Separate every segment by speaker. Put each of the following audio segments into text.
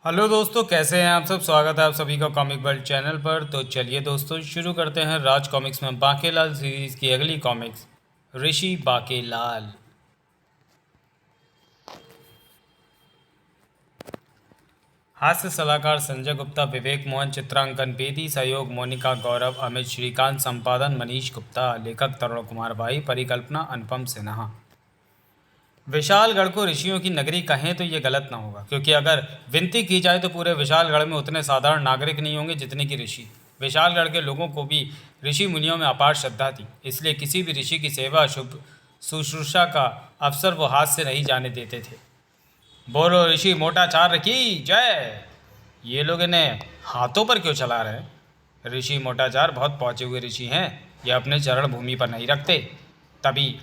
Speaker 1: Hello दोस्तों, कैसे हैं आप सब। स्वागत है आप सभी का कॉमिक वर्ल्ड चैनल पर। तो चलिए दोस्तों, शुरू करते हैं राज कॉमिक्स में बाकेलाल सीरीज़ की अगली कॉमिक्स, ऋषि बाकेलाल। हास्य सलाहकार संजय गुप्ता, विवेक मोहन चित्रांकन, बेदी सहयोग मोनिका गौरव, अमित श्रीकांत, संपादन मनीष गुप्ता, लेखक तरुण कुमार भाई, परिकल्पना अनुपम सिन्हा। विशालगढ़ को ऋषियों की नगरी कहें तो ये गलत ना होगा, क्योंकि अगर विनती की जाए तो पूरे विशालगढ़ में उतने साधारण नागरिक नहीं होंगे जितने कि ऋषि। विशालगढ़ के लोगों को भी ऋषि मुनियों में अपार श्रद्धा थी, इसलिए किसी भी ऋषि की सेवा शुभ शुश्रूषा का अवसर वो हाथ से नहीं जाने देते थे। बोलो ऋषि मोटाचार्य की जय। ये लोग इन्हें हाथों पर क्यों चला रहे हैं। ऋषि मोटाचार्य बहुत पहुंचे हुए ऋषि हैं, ये अपने चरण भूमि पर नहीं रखते। तभी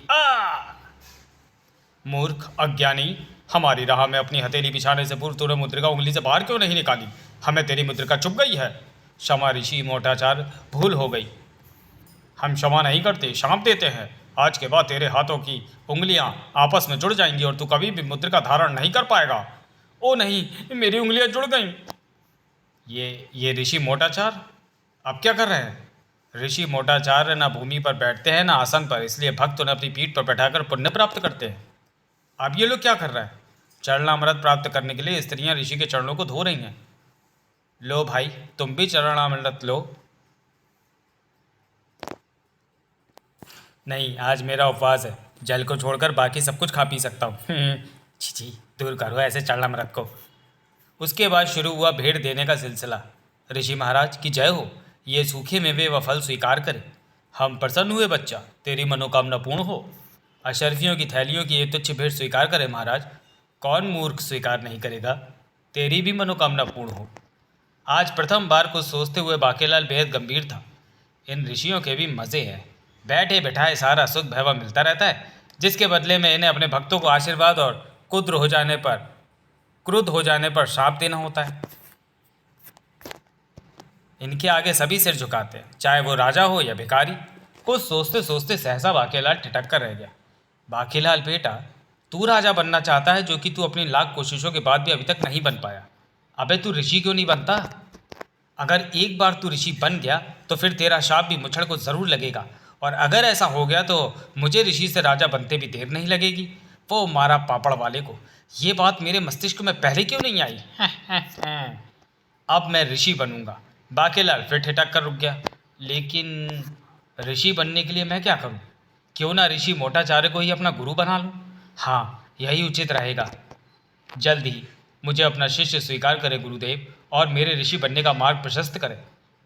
Speaker 1: मूर्ख अज्ञानी, हमारी राह में अपनी हथेली बिछाने से पूर्व तूने मुद्रिका उंगली से बाहर क्यों नहीं निकाली। हमें तेरी मुद्रिका चुभ गई है। क्षमा ऋषि मोटाचार्य, भूल हो गई। हम क्षमा नहीं करते, शाप देते हैं। आज के बाद तेरे हाथों की उंगलियां आपस में जुड़ जाएंगी और तू कभी भी मुद्रिका धारण नहीं कर पाएगा। ओ नहीं, मेरी उंगलियां जुड़ गईं। ये ऋषि मोटाचार्य अब क्या कर रहे हैं। ऋषि मोटाचार्य ना भूमि पर बैठते हैं ना आसन पर, इसलिए भक्त उन्हें अपनी पीठ पर बैठाकर पुण्य प्राप्त करते हैं। अब ये लोग क्या कर रहे हैं। चरणामृत प्राप्त करने के लिए स्त्रियां ऋषि के चरणों को धो रही हैं। लो भाई, तुम भी चरणामृत लो। नहीं, आज मेरा उपवास है, जल को छोड़कर बाकी सब कुछ खा पी सकता हूँ। छी छी, दूर करो ऐसे चरणामृत को। उसके बाद शुरू हुआ भेंट देने का सिलसिला। ऋषि महाराज की जय हो, ये सूखे मेवे व फल स्वीकार करें। हम प्रसन्न हुए बच्चा, तेरी मनोकामना पूर्ण हो। अशर्फियों की थैलियों की ये तुच्छ भेंट स्वीकार करें महाराज। कौन मूर्ख स्वीकार नहीं करेगा। तेरी भी मनोकामना पूर्ण हो। आज प्रथम बार कुछ सोचते हुए बाकेलाल बेहद गंभीर था। इन ऋषियों के भी मज़े हैं, बैठे बैठाए सारा सुख भैवा मिलता रहता है, जिसके बदले में इन्हें अपने भक्तों को आशीर्वाद और क्रुद्ध हो जाने पर शाप देना होता है। इनके आगे सभी सिर झुकाते हैं, चाहे वो राजा हो या भिखारी। कुछ सोचते सोचते सहसा बाकेलाल ठिठक कर रह गया। बाकेलाल बेटा, तू राजा बनना चाहता है, जो कि तू अपनी लाख कोशिशों के बाद भी अभी तक नहीं बन पाया। अबे तू ऋषि क्यों नहीं बनता। अगर एक बार तू ऋषि बन गया तो फिर तेरा शाप भी मुछड़ को ज़रूर लगेगा, और अगर ऐसा हो गया तो मुझे ऋषि से राजा बनते भी देर नहीं लगेगी। वो मारा पापड़ वाले को, ये बात मेरे मस्तिष्क में पहले क्यों नहीं आई। अब मैं ऋषि बनूंगा। बाकेलाल फिर ठिठक कर रुक गया। लेकिन ऋषि बनने के लिए मैं क्या करूं। क्यों ना ऋषि मोटाचार्य को ही अपना गुरु बना लूं। हाँ, यही उचित रहेगा। जल्द ही मुझे अपना शिष्य स्वीकार करे गुरुदेव, और मेरे ऋषि बनने का मार्ग प्रशस्त करे।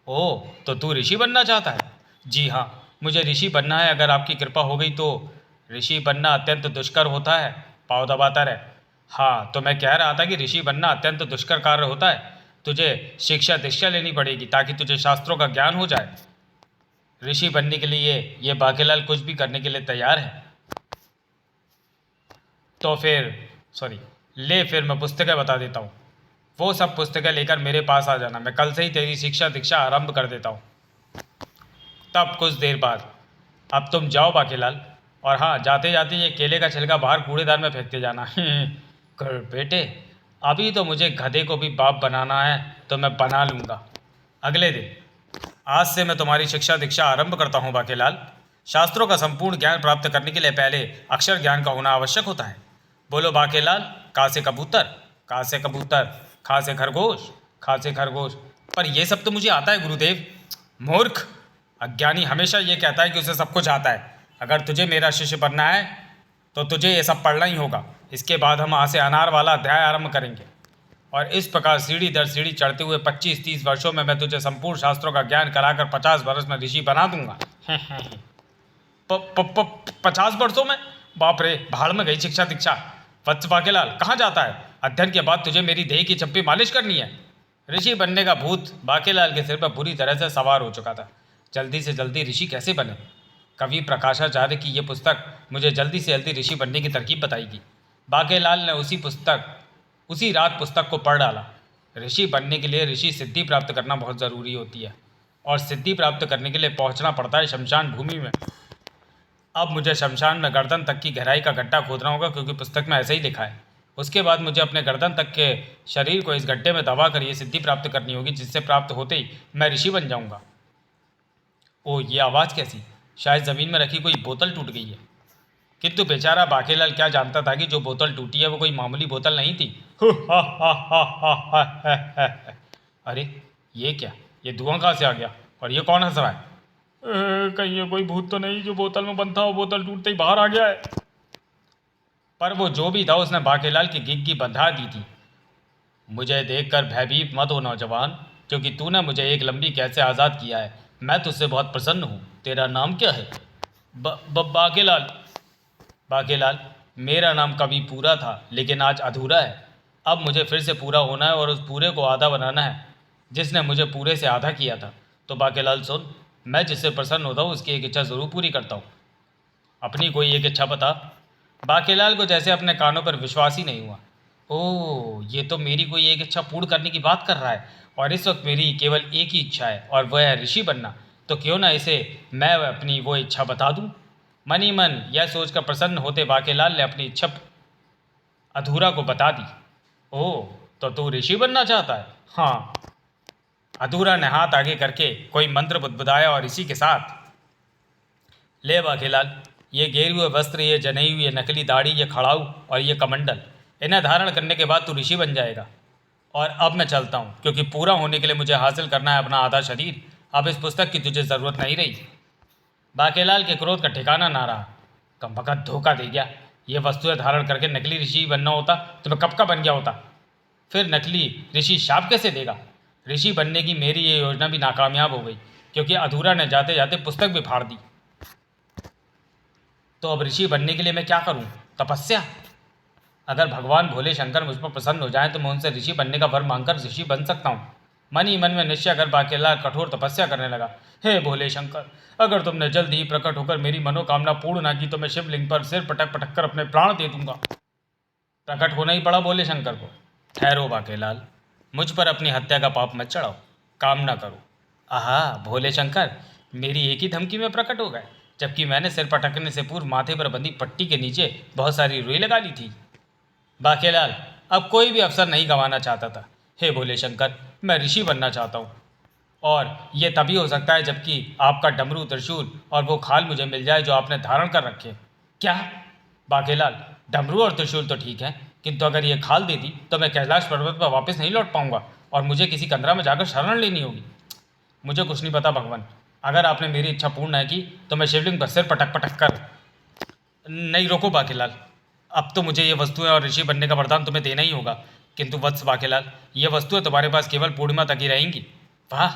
Speaker 1: ओह, तो तू ऋषि बनना चाहता है। जी हाँ, मुझे ऋषि बनना है। अगर आपकी कृपा हो गई तो। ऋषि बनना अत्यंत दुष्कर होता है, पाँव दबाता रहे। हाँ, तो मैं कह रहा था कि ऋषि बनना अत्यंत दुष्कर कार्य होता है। तुझे शिक्षा दीक्षा लेनी पड़ेगी ताकि तुझे शास्त्रों का ज्ञान हो जाए। ऋषि बनने के लिए ये बाकेलाल कुछ भी करने के लिए तैयार है। तो फिर ले फिर मैं पुस्तकें बता देता हूँ। वो सब पुस्तकें लेकर मेरे पास आ जाना, मैं कल से ही तेरी शिक्षा दीक्षा आरंभ कर देता हूँ। तब कुछ देर बाद, अब तुम जाओ बाकेलाल, और हाँ, जाते जाते ये केले का छिलका बाहर कूड़ेदान में फेंकते जाना। कर बेटे, अभी तो मुझे गधे को भी बाप बनाना है, तो मैं बना लूँगा। अगले दिन, आज से मैं तुम्हारी शिक्षा दीक्षा आरंभ करता हूँ बाकेलाल। शास्त्रों का संपूर्ण ज्ञान प्राप्त करने के लिए पहले अक्षर ज्ञान का होना आवश्यक होता है। बोलो बाकेलाल, का से कबूतर, का से कबूतर, खा से खरगोश, खा से खरगोश। पर यह सब तो मुझे आता है गुरुदेव। मूर्ख अज्ञानी हमेशा ये कहता है कि उसे सब कुछ आता है। अगर तुझे मेरा शिष्य बनना है तो तुझे ये सब पढ़ना ही होगा। इसके बाद हम आज से अनार वाला अध्याय आरंभ करेंगे, और इस प्रकार सीढ़ी दर सीढ़ी चढ़ते हुए 25-30 वर्षों में मैं तुझे संपूर्ण शास्त्रों का ज्ञान कराकर 50 वर्ष में ऋषि बना दूंगा। 50 वर्षों में? बाप रे, भाड़ में गई शिक्षा दीक्षा। वत्स बाकेलाल, कहाँ जाता है। अध्ययन के बाद तुझे मेरी देह की चप्पी मालिश करनी है। ऋषि बनने का भूत बाकेलाल के सिर पर बुरी तरह से सवार हो चुका था। जल्दी से जल्दी ऋषि कैसे बने। कवि प्रकाशाचार्य की ये पुस्तक मुझे जल्दी से जल्दी ऋषि बनने की तरकीब बताएगी। बाकेलाल ने उसी रात पुस्तक को पढ़ डाला। ऋषि बनने के लिए ऋषि सिद्धि प्राप्त करना बहुत ज़रूरी होती है, और सिद्धि प्राप्त करने के लिए पहुंचना पड़ता है शमशान भूमि में। अब मुझे शमशान में गर्दन तक की गहराई का गड्ढा खोदना होगा, क्योंकि पुस्तक में ऐसे ही लिखा है। उसके बाद मुझे अपने गर्दन तक के शरीर को इस गड्ढे में दबा कर ये सिद्धि प्राप्त करनी होगी, जिससे प्राप्त होते ही मैं ऋषि बन जाऊंगा। ओ, ये आवाज़ कैसी? शायद ज़मीन में रखी कोई बोतल टूट गई है। किंतु बेचारा बाकेलाल क्या जानता था कि जो बोतल टूटी है वो कोई मामूली बोतल नहीं थी। अरे ये क्या? ये धुआं कहाँ से आ गया? और ये कौन हंस रहा है? कहीं ये कोई भूत तो नहीं जो बोतल में बंद था, वो बोतल टूटते ही बाहर आ गया है। पर वो जो भी था उसने बाकेलाल की गिग्गी बंधा दी थी। मुझे देखकर भयभीत मत हो नौजवान, क्योंकि तूने मुझे एक लंबी कैद से आज़ाद किया है। मैं तुझसे बहुत प्रसन्न हूँ। तेरा नाम क्या है? बाकेलाल। बाकेलाल, मेरा नाम कभी पूरा था लेकिन आज अधूरा है। अब मुझे फिर से पूरा होना है और उस पूरे को आधा बनाना है जिसने मुझे पूरे से आधा किया था। तो बाकेलाल सुन, मैं जिससे प्रसन्न होता हूँ उसकी एक इच्छा ज़रूर पूरी करता हूँ। अपनी कोई एक इच्छा बता। बाकेलाल को जैसे अपने कानों पर विश्वास ही नहीं हुआ। ओह, ये तो मेरी कोई एक इच्छा पूर्ण करने की बात कर रहा है, और इस वक्त मेरी केवल एक ही इच्छा है और वह है ऋषि बनना। तो क्यों ना इसे मैं अपनी वो इच्छा बता दूं। मन ही मन यह सोचकर प्रसन्न होते बाकेलाल ने अपनी इच्छा अधूरा को बता दी। ओह, तो तू ऋषि बनना चाहता है? हाँ। अधूरा ने हाथ आगे करके कोई मंत्र बुदबुदाया और इसी के साथ, ले बाकेलाल, ये गेरुए हुए वस्त्र, ये जनेई हुई, ये नकली दाढ़ी, ये खड़ाऊ और ये कमंडल, इन्हें धारण करने के बाद तू ऋषि बन जाएगा। और अब मैं चलता हूँ, क्योंकि पूरा होने के लिए मुझे हासिल करना है अपना आधा शरीर। अब इस पुस्तक की तुझे ज़रूरत नहीं रही। बाकेलाल के क्रोध का ठिकाना ना रहा। कमबख्त धोखा दे गया। ये वस्तुएं धारण करके नकली ऋषि बनना होता तो मैं कब का बन गया होता। फिर नकली ऋषि शाप कैसे देगा? ऋषि बनने की मेरी ये योजना भी नाकामयाब हो गई, क्योंकि अधूरा ने जाते जाते पुस्तक भी फाड़ दी। तो अब ऋषि बनने के लिए मैं क्या करूं? तपस्या। अगर भगवान भोले शंकर मुझ पर प्रसन्न हो जाए तो मैं उनसे ऋषि बनने का वर मांगकर ऋषि बन सकता हूँ। मन ही मन में निश्चय कर बाकेलाल कठोर तपस्या करने लगा। हे भोले शंकर, अगर तुमने जल्द ही प्रकट होकर मेरी मनोकामना पूर्ण ना की तो मैं शिवलिंग पर सिर पटक पटक कर अपने प्राण दे दूंगा। प्रकट होना ही पड़ा भोले शंकर को। ठहरो बाकेलाल, मुझ पर अपनी हत्या का पाप मत चढ़ाओ, काम ना करो। आहा भोले शंकर, मेरी एक ही धमकी में प्रकट हो गए, जबकि मैंने सिर पटकने से पूर्व माथे पर बंधी पट्टी के नीचे बहुत सारी रुई लगा ली थी। बाकेलाल अब कोई भी अवसर नहीं गंवाना चाहता था। हे भोले शंकर, मैं ऋषि बनना चाहता हूँ, और ये तभी हो सकता है जबकि आपका डमरू, त्रिशूल और वो खाल मुझे मिल जाए जो आपने धारण कर रखे। क्या? बाकेलाल, डमरू और त्रिशूल तो ठीक है, किंतु अगर ये खाल दे दी तो मैं कैलाश पर्वत पर वापस नहीं लौट पाऊंगा और मुझे किसी कंदरा में जाकर शरण लेनी होगी। मुझे कुछ नहीं पता भगवान, अगर आपने मेरी इच्छा पूर्ण है की तो मैं शिवलिंग पर सिर पटक पटक कर। नहीं, रोको बाकेलाल, अब तो मुझे ये वस्तुएं और ऋषि बनने का वरदान तुम्हें देना ही होगा। किंतु वत्स बाकेलाल, ये वस्तुएं तुम्हारे पास केवल पूर्णिमा तक ही रहेंगी। वाह!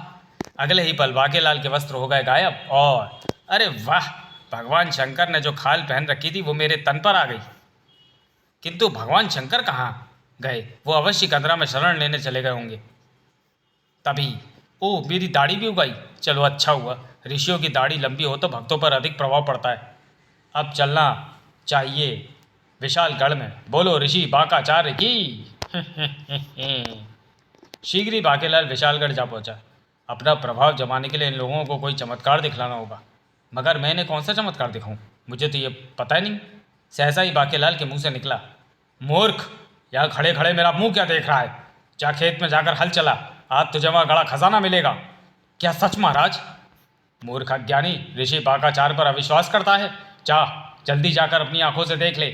Speaker 1: अगले ही पल बाकेलाल के वस्त्र हो गए गायब, और अरे वाह, भगवान शंकर ने जो खाल पहन रखी थी वो मेरे तन पर आ गई। किंतु भगवान शंकर कहाँ गए? वो अवश्य कंदरा में शरण लेने चले गए होंगे। तभी ओ, मेरी दाढ़ी भी उगाई। चलो अच्छा हुआ, ऋषियों की दाढ़ी लंबी हो तो भक्तों पर अधिक प्रभाव पड़ता है। अब चलना चाहिए विशालगढ़ में। बोलो ऋषि बाकाचार्य की। शीघ्र ही बाकेलाल विशालगढ़ जा पहुंचा। अपना प्रभाव जमाने के लिए इन लोगों को कोई चमत्कार दिखलाना होगा, मगर मैंने कौन सा चमत्कार दिखाऊं? मुझे तो ये पता ही नहीं। सहसा ही बाकेलाल के मुंह से निकला, मूर्ख, यहाँ खड़े खड़े मेरा मुंह क्या देख रहा है? जा खेत में जाकर हल चला, आज तुझे वहाँ गड़ा खजाना मिलेगा। क्या सच महाराज? मूर्ख अज्ञानी, ऋषि बाकाचार्य पर अविश्वास करता है। जा जल्दी जाकर अपनी आंखों से देख ले।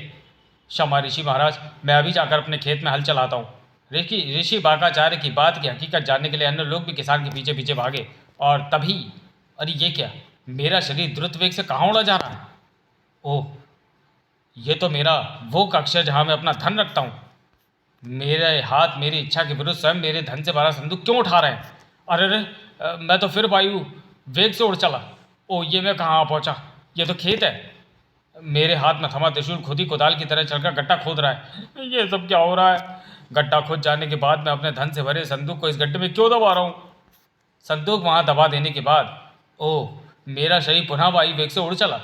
Speaker 1: क्षमा ऋषि महाराज, मैं अभी जाकर अपने खेत में हल चलाता हूँ। ऋषि बाकाचार्य की बात की हकीकत जानने के लिए अन्य लोग भी किसान के पीछे पीछे भागे, और तभी अरे ये क्या, मेरा शरीर द्रुत वेग से कहाँ उड़ा जा रहा है? ओह, ये तो मेरा वो कक्ष है जहाँ मैं अपना धन रखता हूँ। मेरे हाथ मेरी इच्छा के विरुद्ध स्वयं मेरे धन से भरा संदूक क्यों उठा रहे हैं? अरे अरे, मैं तो फिर वायु वेग से उड़ चला। ओह, ये मैं कहाँ पहुँचा? ये तो खेत है। मेरे हाथ में थमा त्रिशूल खुद ही कुदाल की तरह चलकर गड्ढा खोद रहा है। ये सब क्या हो रहा है? गड्ढा खोद जाने के बाद मैं अपने धन से भरे संदूक को इस गड्ढे में क्यों दबा रहा हूँ? संदूक वहाँ दबा देने के बाद ओह, मेरा शरीर पुनः वायु वेग से उड़ चला।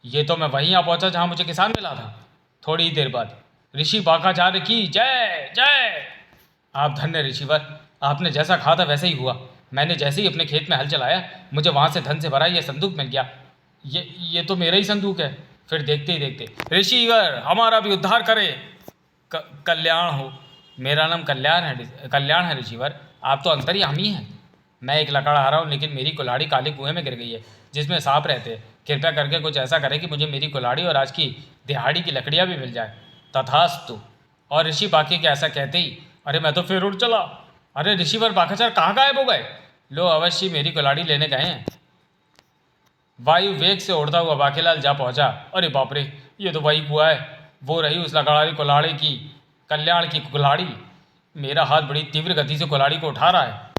Speaker 1: ये तो मैं वहीं आ पहुँचा जहाँ मुझे किसान मिला था। थोड़ी ही देर बाद ऋषि बाकाचार्य की जय जय। आप धन्य ऋषिवर, आपने जैसा कहा था वैसे ही हुआ। मैंने जैसे ही अपने खेत में हल चलाया, मुझे वहाँ से धन से भरा यह संदूक मिल गया। ये तो मेरा ही संदूक है। फिर देखते ही देखते, ऋषिवर हमारा भी उद्धार करे। कल्याण हो। मेरा नाम कल्याण है ऋषिवर। आप तो अंतर्यामी हैं। मैं एक लकड़हारा हूँ, लेकिन मेरी कुल्हाड़ी काले कुएं में गिर गई है जिसमें सांप रहते हैं। कृपया करके कुछ ऐसा करें कि मुझे मेरी कुल्हाड़ी और आज की दिहाड़ी की लकड़ियाँ भी मिल जाए। तथास्तु। और ऋषि बाकी के ऐसा कहते ही अरे मैं तो फिर उठ चला। अरे ऋषिवर बाकाचार कहाँ गायब हो गए? लो अवश्य मेरी कुल्हाड़ी लेने गए हैं। वायु वेग से उड़ता हुआ बाकीलाल जा पहुंचा। अरे बाप रे, ये तो वही कुआ है। वो रही उस लकड़हारी कुल्हाड़ी की, कल्याण की कुल्हाड़ी। मेरा हाथ बड़ी तीव्र गति से कुल्हाड़ी को उठा रहा है।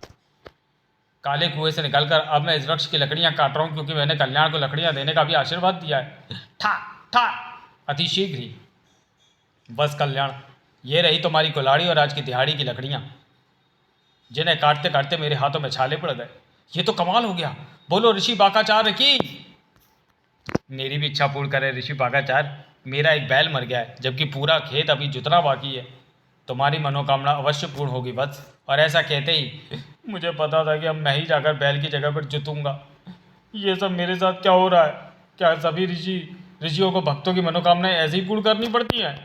Speaker 1: काले कुएं से निकलकर अब मैं इस वृक्ष की लकड़ियां काट रहा हूं, क्योंकि मैंने कल्याण को लकड़ियां देने का भी आशीर्वाद दिया है। ठा ठा अति शीघ्र ही। बस कल्याण, ये रही तुम्हारी कुल्हाड़ी और आज की दिहाड़ी की लकड़ियां, जिन्हें काटते काटते मेरे हाथों में छाले पड़ गए। ये तो कमाल हो गया। बोलो ऋषि बाकाचार्य की। मेरी भी इच्छा पूर्ण करे ऋषि बाकाचार्य। मेरा एक बैल मर गया है, जबकि पूरा खेत अभी जुतना बाकी है। तुम्हारी मनोकामना अवश्य पूर्ण होगी वत्स। और ऐसा कहते ही मुझे पता था कि अब मैं ही जाकर बैल की जगह पर जुतूंगा। ये सब मेरे साथ क्या हो रहा है? क्या सभी ऋषियों को भक्तों की मनोकामनाएं ऐसे ही पूर्ण करनी पड़ती हैं?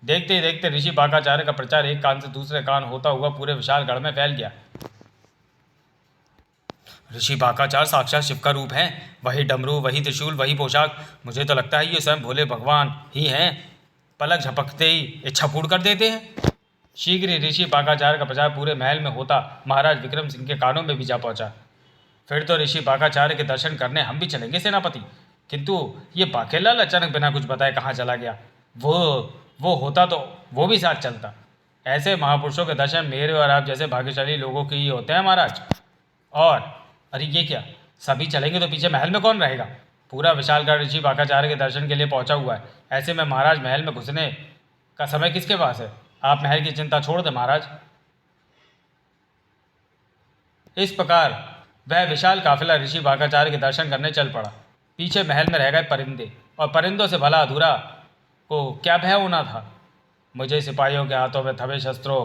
Speaker 1: देखते ही देखते ऋषि बाकाचार्य का प्रचार एक कान से दूसरे कान होता हुआ पूरे विशाल गढ़ में फैल गया। ऋषि बाकाचार्य साक्षात शिव का रूप हैं। वही डमरू, वही त्रिशूल, वही पोशाक। मुझे तो लगता है ये स्वयं भोले भगवान ही हैं। पलक झपकते ही इच्छा पूर्ण कर देते हैं। शीघ्र ही ऋषि बाकाचार्य का प्रचार पूरे महल में होता महाराज विक्रम सिंह के कानों में भी जा पहुंचा। फिर तो ऋषि बाकाचार्य के दर्शन करने हम भी चलेंगे सेनापति। किंतु ये बाकेलाल अचानक बिना कुछ बताए कहाँ चला गया? वो होता तो वो भी साथ चलता। ऐसे महापुरुषों के दर्शन मेरे और आप जैसे भाग्यशाली लोगों के ही होते हैं महाराज। और अरे ये क्या, सभी चलेंगे तो पीछे महल में कौन रहेगा? पूरा विशालगढ़ ऋषि बाकाचार्य के दर्शन के लिए पहुंचा हुआ है। ऐसे में महाराज महल में घुसने का समय किसके पास है? आप महल की चिंता छोड़ दें महाराज। इस प्रकार वह विशाल काफिला ऋषि बाकाचार्य के दर्शन करने चल पड़ा। पीछे महल में रह गए परिंदे, और परिंदों से भला अधूरा को क्या भय होना था? मुझे सिपाहियों के हाथों में थमे शस्त्रों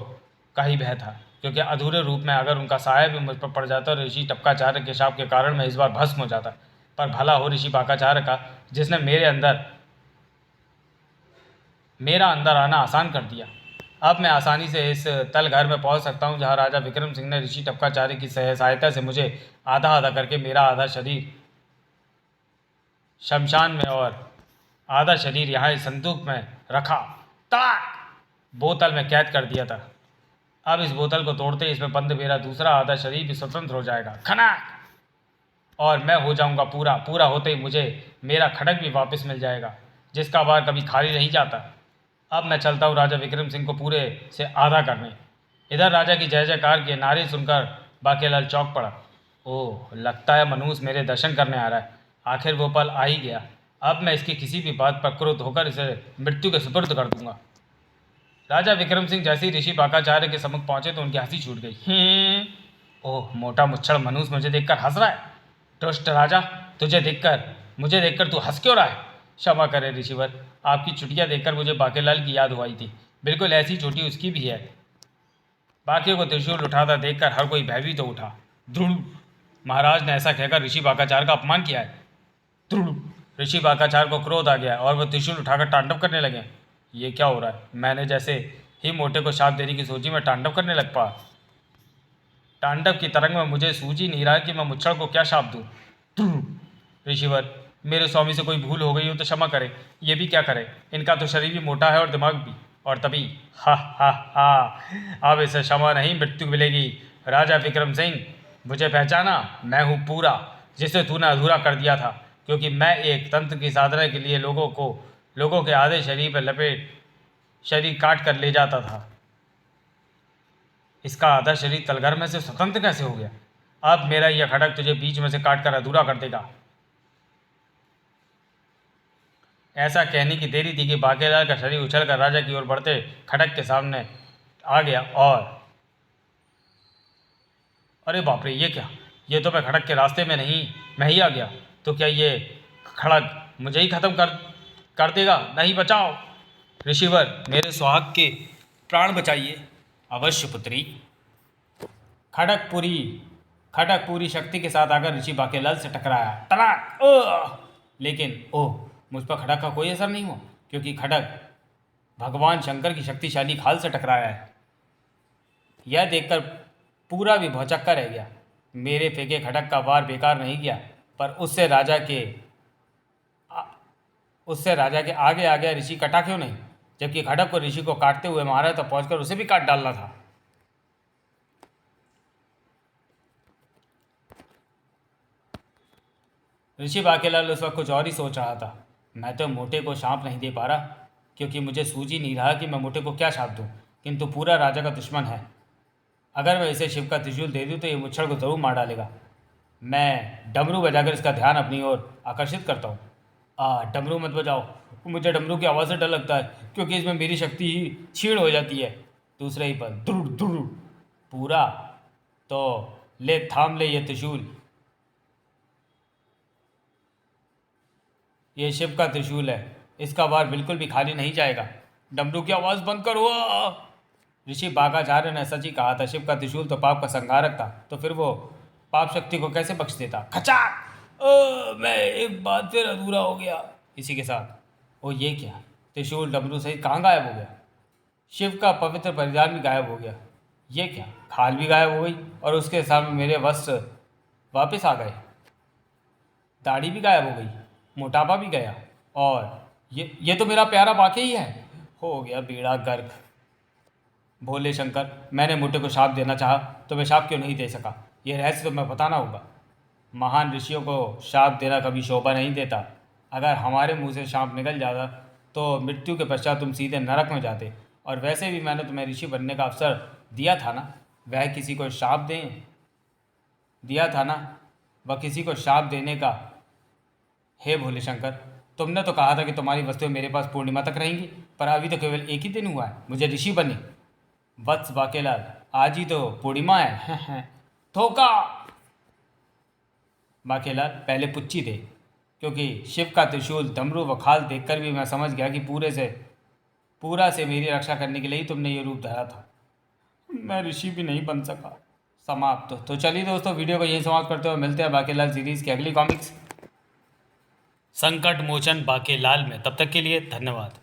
Speaker 1: का ही भय था, क्योंकि अधूरे रूप में अगर उनका साया भी मुझ पर पड़ जाता और ऋषि टपकाचार्य के शाप के कारण मैं इस बार भस्म हो जाता। पर भला हो ऋषि बाकाचार्य का, जिसने मेरा अंदर आना आसान कर दिया। अब मैं आसानी से इस तल घर में पहुंच सकता हूं, जहां राजा विक्रम सिंह ने ऋषि टपकाचार्य की सहायता से मुझे आधा आधा करके मेरा आधा शरीर शमशान में और आधा शरीर यहाँ इस संदूक में रखा, तड़ाक बोतल में कैद कर दिया था। अब इस बोतल को तोड़ते ही इसमें बंद मेरा दूसरा आधा शरीर भी स्वतंत्र हो जाएगा, खनाक, और मैं हो जाऊंगा पूरा। पूरा होते ही मुझे मेरा खड़क भी वापस मिल जाएगा, जिसका बार कभी खाली नहीं जाता। अब मैं चलता हूँ राजा विक्रम सिंह को पूरे से आधा करने। इधर राजा की जय जयकार के नारे सुनकर बाकेलाल चौंक पड़ा। ओह, लगता है मनूस मेरे दर्शन करने आ रहा है। आखिर वो पल आ ही गया। अब मैं इसकी किसी भी बात पर क्रुद्ध होकर इसे मृत्यु के सुपुर्द कर दूंगा। राजा विक्रम सिंह जैसे ही ऋषि बाकाचार्य के सम्मुख पहुंचे तो उनकी हंसी छूट गई। ओह, मोटा मुच्छड़ मनूस मुझे देखकर हंस रहा है। दुष्ट राजा, मुझे देखकर तू हंस क्यों रहा है? क्षमा करें ऋषिवर, आपकी चुटिया देखकर मुझे बाकेलाल की याद हो आई थी। बिल्कुल ऐसी चोटी उसकी भी है। बाकी को त्रिशूल उठाता देखकर हर कोई भयभीत तो उठा। ध्रुव, महाराज ने ऐसा कहकर ऋषि बाकाचार्य का अपमान किया है। ध्रुव, ऋषि बाकाचार्य को क्रोध आ गया और वह त्रिशूल उठाकर तांडव करने लगे। ये क्या हो रहा है? मैंने जैसे ही मोटे को शाप देने की सोची में तांडव करने लग पा। तांडव की तरंग में मुझे सूझ ही नहीं रहा कि मैं मुच्छड़ को क्या शाप दूं। ऋषिवर, मेरे स्वामी से कोई भूल हो गई हो तो क्षमा करें। ये भी क्या करे, इनका तो शरीर भी मोटा है और दिमाग भी। और तभी हा हा हा, अब इसे क्षमा नहीं मृत्यु मिलेगी। राजा विक्रम सिंह, मुझे पहचाना? मैं हूँ पूरा, जिसे तूने अधूरा कर दिया था, क्योंकि मैं एक तंत्र की साधना के लिए लोगों के आधे शरीर पर लपेट शरीर काट कर ले जाता था। इसका आधा शरीर तलघर में से स्वतंत्र कैसे हो गया? अब मेरा यह खड़क तुझे बीच में से काट कर अधूरा कर देगा। ऐसा कहने की देरी थी कि बाकेलाल का शरीर उछलकर राजा की ओर बढ़ते खड़क के सामने आ गया। और अरे बाप रे, ये क्या? ये तो मैं खड़क के रास्ते में नहीं, मैं ही आ गया। तो क्या ये खड़क मुझे ही खत्म कर देगा? नहीं, बचाओ ऋषिवर, मेरे सुहाग के प्राण बचाइए। अवश्य पुत्री। खड़क पूरी शक्ति के साथ आकर ऋषि बाकेलाल से टकराया। तड़ाक! लेकिन ओह, मुझ पर खड़क का कोई असर नहीं हुआ, क्योंकि खड़क भगवान शंकर की शक्तिशाली खाल से टकराया है। यह देखकर पूरा भी भौचक्का रह गया। मेरे फेंके खटक का वार बेकार नहीं गया, पर उससे राजा के आगे आ गया। ऋषि कटा क्यों नहीं? जबकि खटक को ऋषि को काटते हुए मारा तो पहुंचकर उसे भी काट डालना था। ऋषि बाकेलाल उस वक्त कुछ और ही सोच रहा था। मैं तो मोटे को शाप नहीं दे पा रहा, क्योंकि मुझे सूझ ही नहीं रहा कि मैं मोटे को क्या शाप दूं। किंतु पूरा राजा का दुश्मन है। अगर मैं इसे शिव का त्रिशूल दे दूं तो ये मुच्छड़ को जरूर मार डालेगा। मैं डमरू बजाकर इसका ध्यान अपनी ओर आकर्षित करता हूँ। डमरू मत बजाओ, मुझे डमरू की आवाज़ से डर लगता है, क्योंकि इसमें मेरी शक्ति ही क्षीण हो जाती है। दूसरे ही पर दुर दुर पूरा, तो ले थाम ले ये त्रिशूल। ये शिव का त्रिशूल है, इसका वार बिल्कुल भी खाली नहीं जाएगा। डमरू की आवाज़ बंद करो। ऋषि बाघाचार्य ने सच ही कहा था, शिव का त्रिशूल तो पाप का संहारक था, तो फिर वो पाप शक्ति को कैसे बख्श देता। खचाक! मैं एक बार फिर अधूरा हो गया। इसी के साथ ओ ये क्या, त्रिशूल डमरू सहित कहाँ गायब हो गया? शिव का पवित्र परिधान भी गायब हो गया। ये क्या, खाल भी गायब हो गई और उसके सामने मेरे वस्त्र वापस आ गए। दाढ़ी भी गायब हो गई, मोटापा भी गया, और ये तो मेरा प्यारा बाके ही है। हो गया बेड़ा गर्क। भोले शंकर, मैंने मोटे को शाप देना चाहा तो मैं शाप क्यों नहीं दे सका? यह रहस्य तो मैं बताना होगा। महान ऋषियों को शाप देना कभी शोभा नहीं देता। अगर हमारे मुंह से शाप निकल जाता तो मृत्यु के पश्चात तुम सीधे नरक में जाते। और वैसे भी मैंने तुम्हें ऋषि बनने का अवसर दिया था ना, वह किसी को शाप दें दिया था ना, वह किसी को शाप देने का। हे भोले शंकर, तुमने तो कहा था कि तुम्हारी वस्तुएं मेरे पास पूर्णिमा तक रहेंगी, पर अभी तो केवल एक ही दिन हुआ है मुझे ऋषि बने। वत्स बाकेलाल, आज ही तो पूर्णिमा है। धोखा! बाकेलाल पहले पुच्ची दे, क्योंकि शिव का त्रिशूल, डमरू व खाल देखकर भी मैं समझ गया कि पूरा से मेरी रक्षा करने के लिए ही तुमने ये रूप धरा था। मैं ऋषि भी नहीं बन सका। समाप्त। तो चलिए दोस्तों, वीडियो को यही समाप्त करते हुए मिलते हैं बाकेलाल सीरीज़ की अगली कॉमिक्स संकट मोचन बाकेलाल में। तब तक के लिए धन्यवाद।